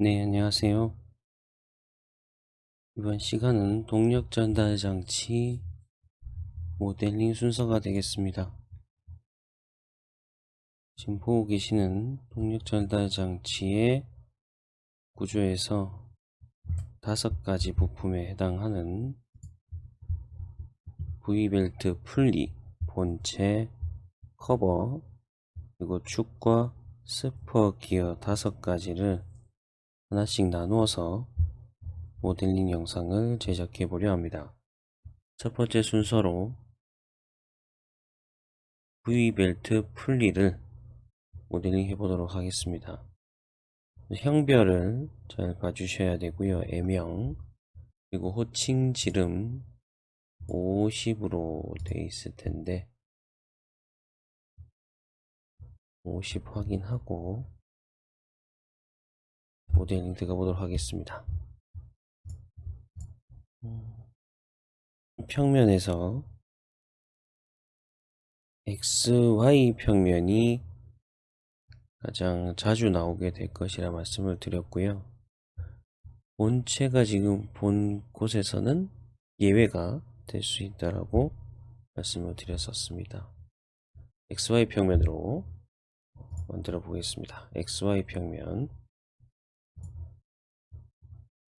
네, 안녕하세요. 이번 시간은 동력 전달 장치 모델링 순서가 되겠습니다. 지금 보고 계시는 동력 전달 장치의 구조에서 5가지 부품에 해당하는 V벨트 분리, 본체, 커버, 그리고 축과 스퍼 기어 5가지를 하나씩 나누어서 모델링 영상을 제작해 보려 합니다. 첫 번째 순서로 V벨트 분리를 모델링 해 보도록 하겠습니다. 형별을 잘 봐주셔야 되고요. M형 그리고 호칭 지름 50으로 되어 있을 텐데 50 확인하고 모델링 들어가 보도록 하겠습니다. 평면에서 XY 평면이 가장 자주 나오게 될 것이라 말씀을 드렸고요. 본체가 지금 본 곳에서는 예외가 될 수 있다라고 말씀을 드렸었습니다. XY 평면으로 만들어 보겠습니다. XY 평면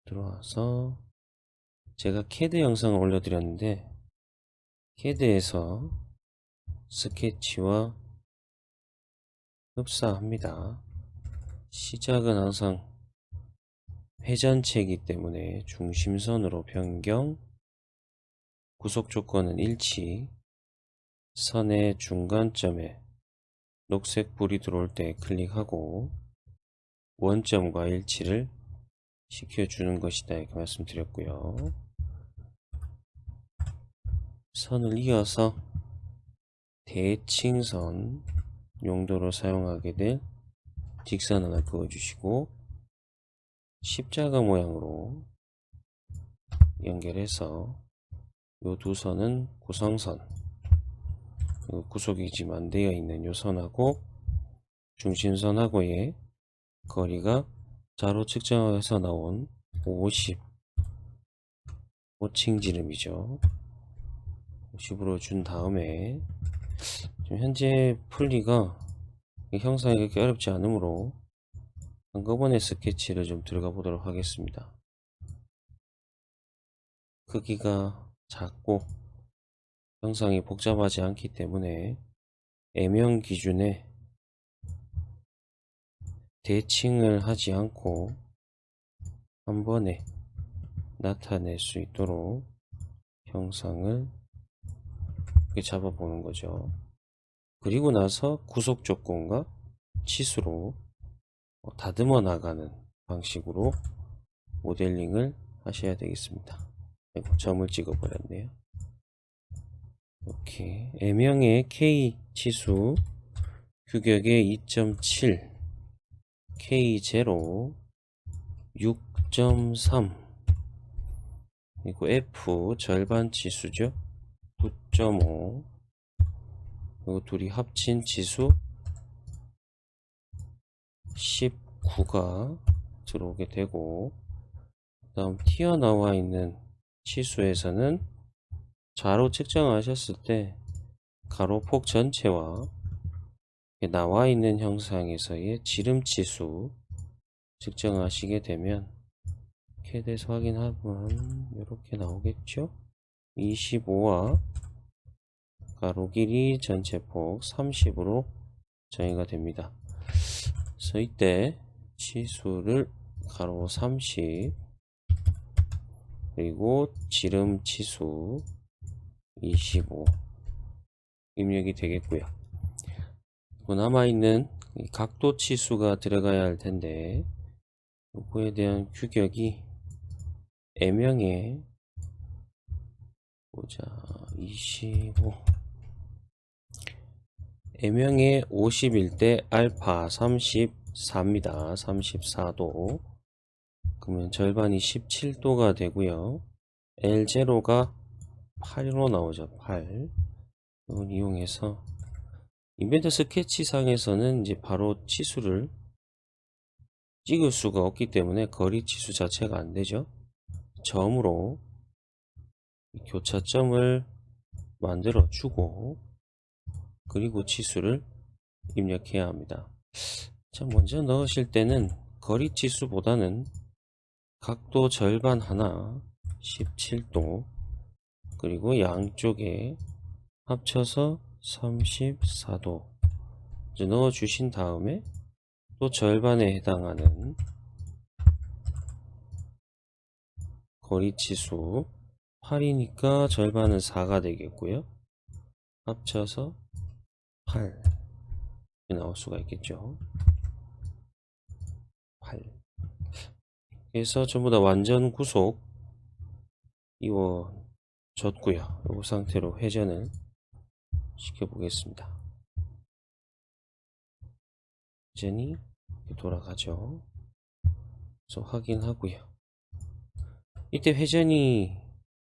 들어와서 제가 CAD 영상을 올려드렸는데 CAD에서 스케치와 흡사합니다. 시작은 항상 회전체이기 때문에 중심선으로 변경, 구속 조건은 일치, 선의 중간점에 녹색 불이 들어올 때 클릭하고 원점과 일치를 시켜주는 것이다 이렇게 말씀드렸고요. 선을 이어서 대칭선 용도로 사용하게 될 직선 하나 그어주시고 십자가 모양으로 연결해서 이 두 선은 구성선, 구속이 지금 안 되어 있는 이 선하고 중심선하고의 거리가 자로 측정해서 나온 50 호칭 지름이죠. 50으로 준 다음에 지금 현재 풀리가 형상이 그렇게 어렵지 않으므로 한꺼번에 스케치를 좀 들어가 보도록 하겠습니다. 크기가 작고 형상이 복잡하지 않기 때문에 M형 기준에 대칭을 하지 않고 한 번에 나타낼 수 있도록 형상을 이렇게 잡아보는 거죠. 그리고 나서 구속 조건과 치수로 다듬어 나가는 방식으로 모델링을 하셔야 되겠습니다. 점을 찍어 버렸네요. 이렇게 M형의 K 치수 규격의 2.7, K0 6.3, 그리고 F 절반 치수죠. 9.5, 그리고 둘이 합친 치수 19가 들어오게 되고, 그 다음 튀어나와 있는 치수에서는 좌로 측정하셨을 때 가로폭 전체와 나와 있는 형상에서의 지름 치수 측정하시게 되면 CAD에서 확인하면 이렇게 나오겠죠. 25와 가로 길이 전체 폭 30으로 정의가 됩니다. 그래서 이때 치수를 가로 30 그리고 지름 치수 25 입력이 되겠고요. 남아있는 각도 치수가 들어가야 할 텐데 요거에 대한 규격이 M형의 보자 25 M형의 50일 때 알파 34입니다. 34도 그러면 절반이 17도가 되고요. L0가 8로 나오죠. 8 이걸 이용해서 인벤트 스케치상에서는 이제 바로 치수를 찍을 수가 없기 때문에 거리치수 자체가 안 되죠. 점으로 교차점을 만들어 주고 그리고 치수를 입력해야 합니다. 자, 먼저 넣으실 때는 거리치수보다는 각도 절반 하나 17도 그리고 양쪽에 합쳐서 34도 넣어 주신 다음에 또 절반에 해당하는 거리치수 8이니까 절반은 4가 되겠고요. 합쳐서 8 나올 수가 있겠죠. 8 그래서 전부 다 완전 구속 이루어졌고요. 이 상태로 회전을 시켜 보겠습니다. 회전이 돌아가죠. 그래서 확인하고요. 이때 회전이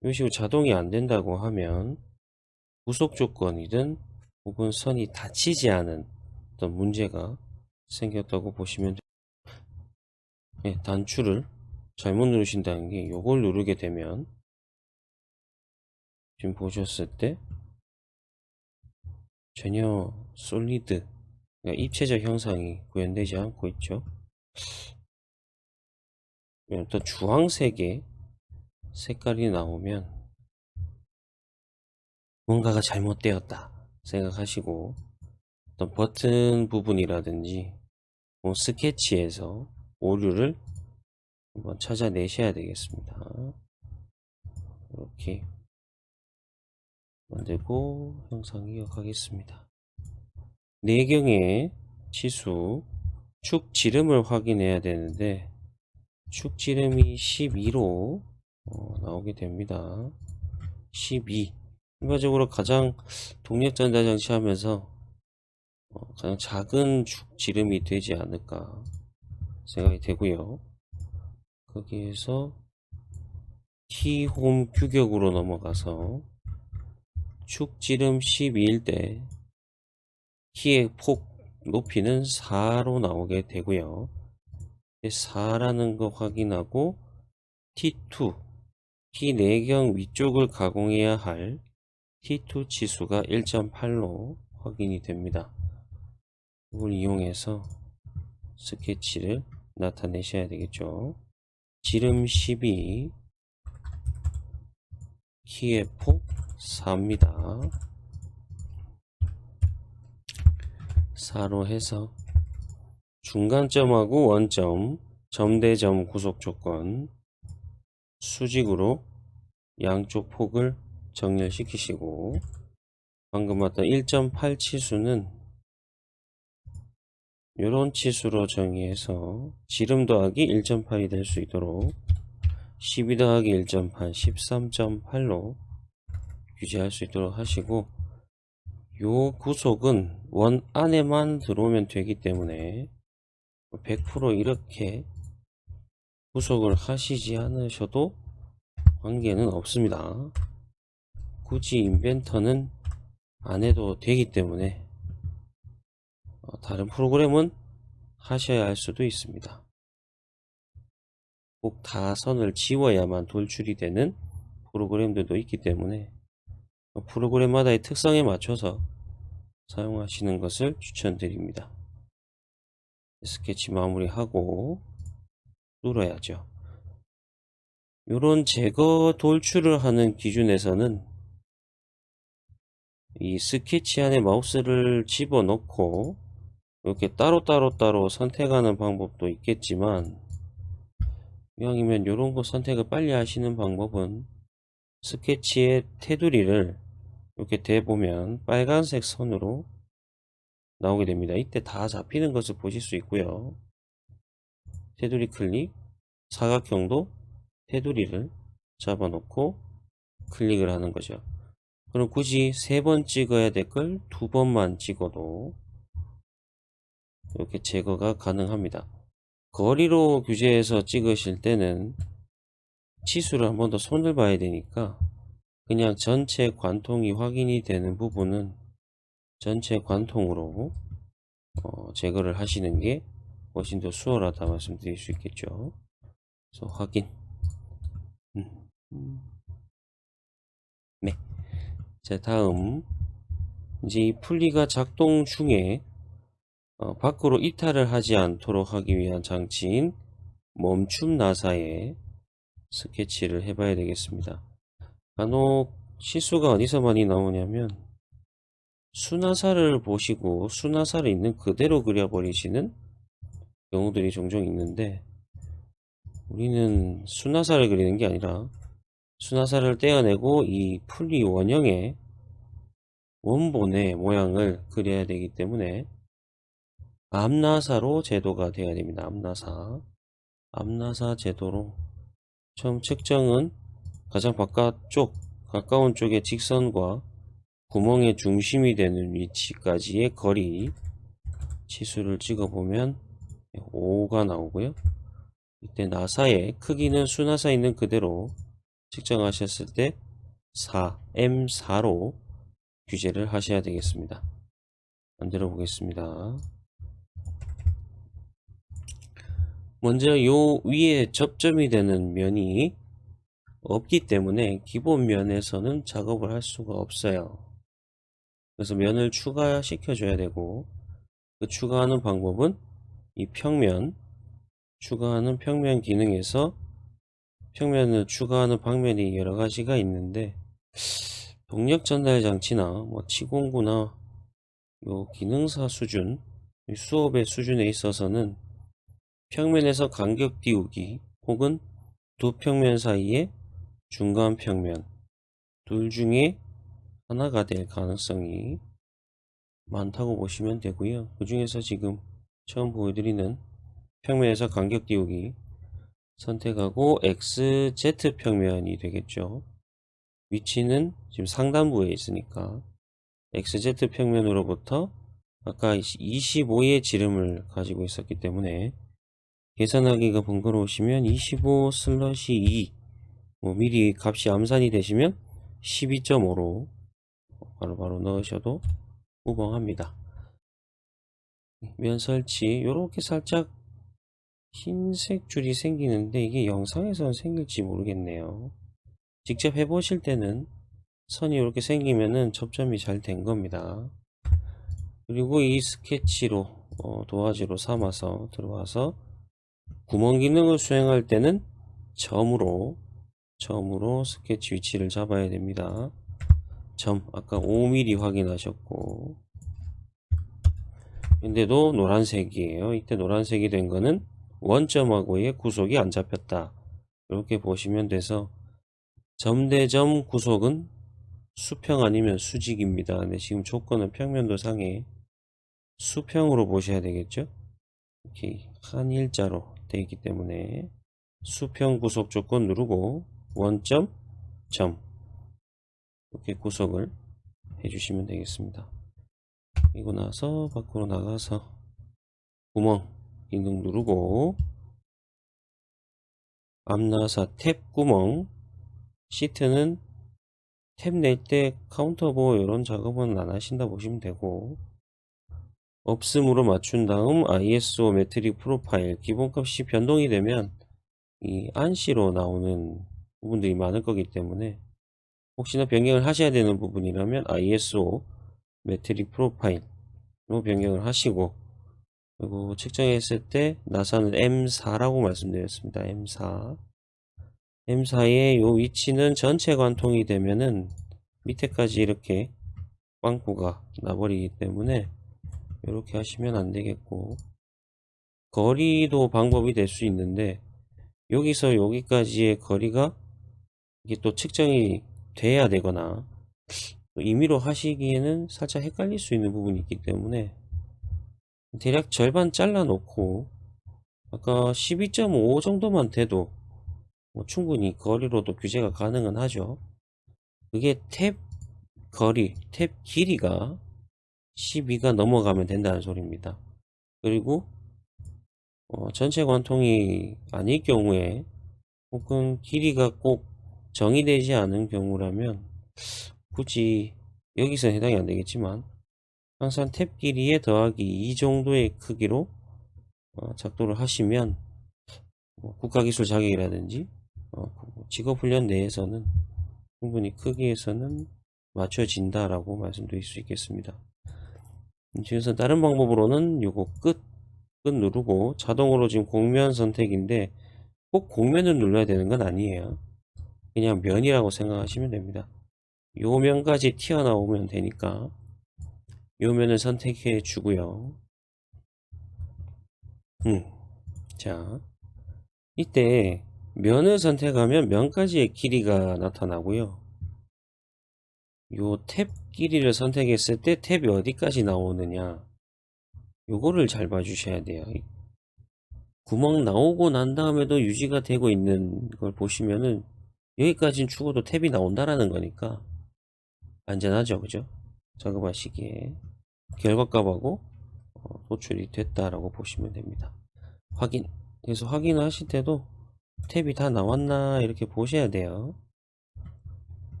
이런 식으로 자동이 안 된다고 하면 구속 조건이든 혹은 선이 닫히지 않은 어떤 문제가 생겼다고 보시면 됩니다. 네, 단추를 잘못 누르신다는 게 요걸 누르게 되면 지금 보셨을 때 전혀 솔리드 그러니까 입체적 형상이 구현되지 않고 있죠. 어떤 주황색의 색깔이 나오면 뭔가가 잘못되었다 생각하시고 어떤 버튼 부분이라든지 스케치에서 오류를 한번 찾아내셔야 되겠습니다. 이렇게 만들고 형상 이어가겠습니다. 내경의 치수 축 지름을 확인해야 되는데 축 지름이 12로 나오게 됩니다. 12 일반적으로 가장 동력 전달 장치 하면서 가장 작은 축 지름이 되지 않을까 생각이 되고요. 거기에서 키홈 규격으로 넘어가서 축 지름 12일 때 키의 폭 높이는 4로 나오게 되고요. 4라는 거 확인하고 T2 키 내경 위쪽을 가공해야 할 T2 치수가 1.8로 확인이 됩니다. 이걸 이용해서 스케치를 나타내셔야 되겠죠. 지름 12 키의 폭 4입니다. 4로 해서 중간점하고 원점, 점대점 구속 조건 수직으로 양쪽 폭을 정렬시키시고 방금 봤던 1.8 치수는 이런 치수로 정의해서 지름 더하기 1.8이 될 수 있도록 12 더하기 1.8, 13.8로 유지할 수 있도록 하시고 요 구속은 원 안에만 들어오면 되기 때문에 100% 이렇게 구속을 하시지 않으셔도 관계는 없습니다. 굳이 인벤터는 안 해도 되기 때문에 다른 프로그램은 하셔야 할 수도 있습니다. 꼭 다 선을 지워야만 돌출이 되는 프로그램들도 있기 때문에 프로그램마다의 특성에 맞춰서 사용하시는 것을 추천드립니다. 스케치 마무리하고 뚫어야죠. 이런 제거 돌출을 하는 기준에서는 이 스케치 안에 마우스를 집어넣고 이렇게 따로 선택하는 방법도 있겠지만 이왕이면 이런 거 선택을 빨리 하시는 방법은 스케치의 테두리를 이렇게 대보면 빨간색 선으로 나오게 됩니다. 이때 다 잡히는 것을 보실 수 있고요. 테두리 클릭, 사각형도 테두리를 잡아놓고 클릭을 하는 거죠. 그럼 굳이 3번 찍어야 될 걸 2번만 찍어도 이렇게 제거가 가능합니다. 거리로 규제해서 찍으실 때는 치수를 한 번 더 손을 봐야 되니까 그냥 전체 관통이 확인이 되는 부분은 전체 관통으로 제거를 하시는 게 훨씬 더 수월하다 말씀드릴 수 있겠죠. 그래서 확인. 네. 자, 다음 이제 이 풀리가 작동 중에 밖으로 이탈을 하지 않도록 하기 위한 장치인 멈춤 나사에 스케치를 해봐야 되겠습니다. 간혹 실수가 어디서 많이 나오냐면 수나사를 보시고 수나사를 있는 그대로 그려버리시는 경우들이 종종 있는데, 우리는 수나사를 그리는 게 아니라 수나사를 떼어내고 이 풀리 원형의 원본의 모양을 그려야 되기 때문에 앞나사로 제도가 되어야 됩니다. 앞나사 제도로 처음 측정은 가장 바깥쪽 가까운 쪽의 직선과 구멍의 중심이 되는 위치까지의 거리 치수를 찍어보면 5가 나오고요. 이때 나사의 크기는 수나사 있는 그대로 측정하셨을 때 4, M4로 규제를 하셔야 되겠습니다. 만들어 보겠습니다. 먼저 요 위에 접점이 되는 면이 없기 때문에 기본 면에서는 작업을 할 수가 없어요. 그래서 면을 추가시켜 줘야 되고, 그 추가하는 방법은 이 평면, 추가하는 평면 기능에서 평면을 추가하는 방면이 여러 가지가 있는데, 동력 전달 장치나 뭐 치공구나 요 기능사 수준, 수업의 수준에 있어서는 평면에서 간격 띄우기 혹은 두 평면 사이에 중간 평면, 둘 중에 하나가 될 가능성이 많다고 보시면 되고요. 그 중에서 지금 처음 보여드리는 평면에서 간격 띄우기 선택하고 XZ 평면이 되겠죠. 위치는 지금 상단부에 있으니까 XZ 평면으로부터 아까 25의 지름을 가지고 있었기 때문에 계산하기가 번거로우시면 25/2 미리 값이 암산이 되시면 12.5로 바로바로 넣으셔도 무방합니다. 면 설치, 이렇게 살짝 흰색 줄이 생기는데 이게 영상에서는 생길지 모르겠네요. 직접 해보실 때는 선이 이렇게 생기면은 접점이 잘 된 겁니다. 그리고 이 스케치로 도화지로 삼아서 들어와서 구멍 기능을 수행할 때는 점으로 스케치 위치를 잡아야 됩니다. 점 아까 5mm 확인하셨고, 근데도 노란색이에요. 이때 노란색이 된 거는 원점하고의 구속이 안 잡혔다, 이렇게 보시면 돼서 점대점 구속은 수평 아니면 수직입니다. 근데 지금 조건은 평면도 상에 수평으로 보셔야 되겠죠. 이렇게 한 일자로 되어 있기 때문에 수평 구속 조건 누르고 원점 점 이렇게 구속을 해주시면 되겠습니다. 그리고 나서 밖으로 나가서 구멍 기능 누르고 앞나사 탭 구멍, 시트는 탭 낼 때 카운터 보호 이런 작업은 안 하신다 보시면 되고, 없음으로 맞춘 다음 ISO 매트릭 프로파일 기본값이 변동이 되면 이 안시로 나오는 부분들이 많을 거기 때문에 혹시나 변경을 하셔야 되는 부분이라면 ISO 매트릭 프로파일로 변경을 하시고, 그리고 측정했을 때 나사는 M4라고 말씀드렸습니다. M4의 요 위치는 전체 관통이 되면은 밑에까지 이렇게 빵꾸가 나버리기 때문에 이렇게 하시면 안 되겠고, 거리도 방법이 될 수 있는데 여기서 여기까지의 거리가 이게 또 측정이 돼야 되거나 임의로 하시기에는 살짝 헷갈릴 수 있는 부분이 있기 때문에 대략 절반 잘라 놓고 아까 12.5 정도만 돼도 충분히 거리로도 규제가 가능은 하죠. 그게 탭 거리, 탭 길이가 12가 넘어가면 된다는 소리입니다. 그리고 전체 관통이 아닐 경우에 혹은 길이가 꼭 정의되지 않은 경우라면 굳이 여기서 해당이 안 되겠지만 항상 탭 길이에 더하기 2 정도의 크기로 작도를 하시면 국가기술 자격이라든지 직업훈련 내에서는 충분히 크기에서는 맞춰진다라고 말씀드릴 수 있겠습니다. 그래서 다른 방법으로는 요거 끝 누르고 자동으로 지금 곡면 선택인데 꼭 곡면을 눌러야 되는 건 아니에요. 그냥 면이라고 생각하시면 됩니다. 요 면까지 튀어나오면 되니까 요 면을 선택해 주고요. 자, 이때 면을 선택하면 면까지의 길이가 나타나고요. 요 탭 길이를 선택했을 때 탭이 어디까지 나오느냐, 요거를 잘 봐주셔야 돼요. 구멍 나오고 난 다음에도 유지가 되고 있는 걸 보시면은 여기까지는 죽어도 탭이 나온다라는 거니까 안전하죠, 그죠? 작업하시기에 결과값하고 도출이 됐다라고 보시면 됩니다. 확인. 그래서 확인하실 때도 탭이 다 나왔나 이렇게 보셔야 돼요.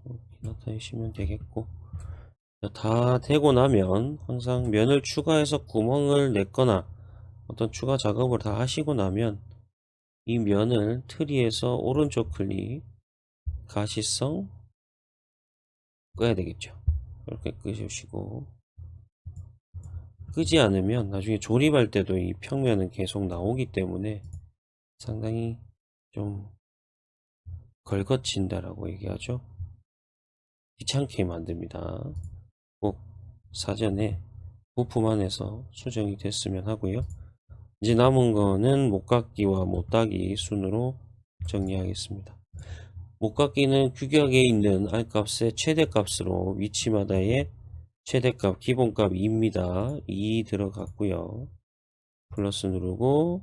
이렇게 나타내시면 되겠고, 다 되고 나면 항상 면을 추가해서 구멍을 냈거나 어떤 추가 작업을 다 하시고 나면 이 면을 트리에서 오른쪽 클릭 가시성 꺼야 되겠죠. 이렇게 끄시고, 끄지 않으면 나중에 조립할 때도 이 평면은 계속 나오기 때문에 상당히 좀 걸거친다라고 얘기하죠. 귀찮게 만듭니다. 꼭 사전에 부품 안에서 수정이 됐으면 하고요. 이제 남은 거는 못깎기와 못따기 순으로 정리하겠습니다. 못깎기는 규격에 있는 R값의 최대값으로 위치마다의 최대값 기본값 2입니다. 2 들어갔고요. 플러스 누르고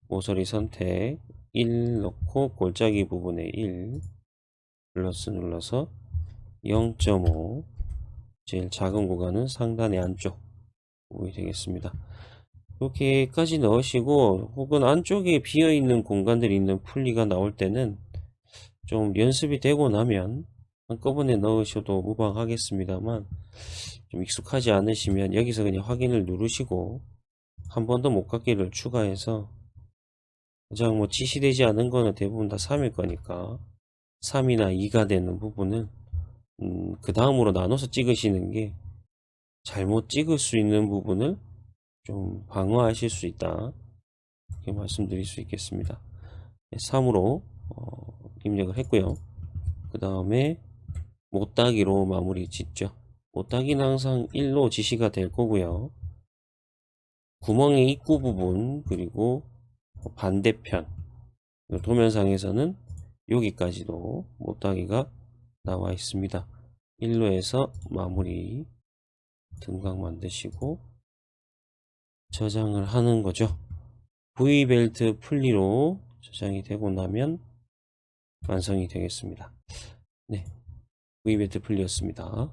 모서리 선택 1 넣고 골짜기 부분에 1 플러스 눌러서 0.5 제일 작은 구간은 상단의 안쪽 부분이 되겠습니다. 이렇게까지 넣으시고, 혹은 안쪽에 비어있는 공간들이 있는 풀리가 나올 때는 좀 연습이 되고 나면 한꺼번에 넣으셔도 무방하겠습니다만, 좀 익숙하지 않으시면 여기서 그냥 확인을 누르시고 한 번 더 못깎기를 추가해서, 가장 지시되지 않은 거는 대부분 다 3일 거니까 3이나 2가 되는 부분을 그 다음으로 나눠서 찍으시는 게 잘못 찍을 수 있는 부분을 좀 방어하실 수 있다, 이렇게 말씀드릴 수 있겠습니다. 3으로 입력을 했고요. 그 다음에 못따기로 마무리 짓죠. 못따기는 항상 1로 지시가 될 거고요. 구멍의 입구 부분 그리고 반대편 도면상에서는 여기까지도 못따기가 나와 있습니다. 1로 해서 마무리 등각 만드시고 저장을 하는 거죠. V벨트 풀리로 저장이 되고 나면 완성이 되겠습니다. 네, V벨트 풀리였습니다.